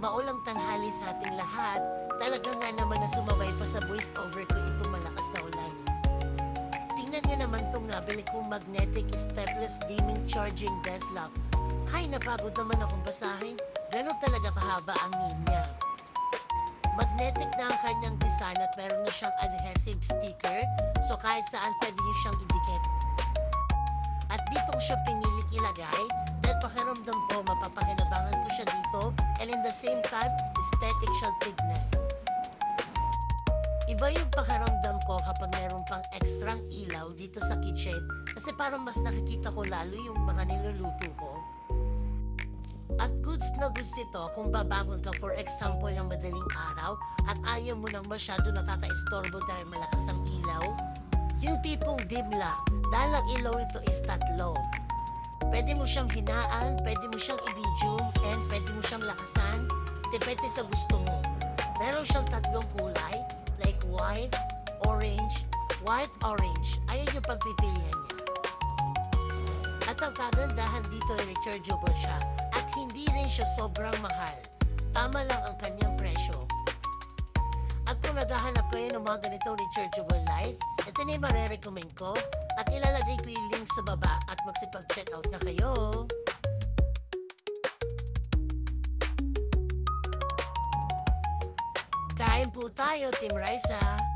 Maulang tanghali sa ating lahat. Talaga nga naman na sumabay pa sa voice over ko itong malakas na ulan. Tingnan nyo naman tong nabili kong magnetic stepless dimming charging desk lamp. Hay, napagod naman akong basahin. Ganon talaga kahaba ang niya. Magnetic na ang kanyang design at meron na siyang adhesive sticker. So kahit saan pwede nyo siyang idikit. At dito ko siya pinilit ilagay dahil pakiramdam ko mapapakinabangan ko siya dito and in the same time, aesthetic siyang tignan. Iba yung pakiramdam ko kapag meron pang ekstrang ilaw dito sa kitchen kasi parang mas nakikita ko lalo yung mga niluluto ko. At goods na goods ito kung babangon ka for example ng madaling araw at ayaw mo nang masyado nakaka-istorbo dahil malakas ang ilaw. Yung tipong dim lang, dahil ang ilaw ito is tatlo. Pwede mo siyang hinaan, pwede mo siyang i-medium, and pwede mo siyang lakasan. Depende sa gusto mo. Meron siyang tatlong kulay, like white, orange. Ayan yung pagpipilian niya. At ang kagandahan dito ay rechargeable siya. At hindi rin siya sobrang mahal. Tama lang ang kanyang presyo. At kung naghahanap kayo ng mga ganitong rechargeable light, ito na yung marirecommend ko at ilalagay ko yung link sa baba at magsipag-check out na kayo. Kain po tayo, Team Raisa!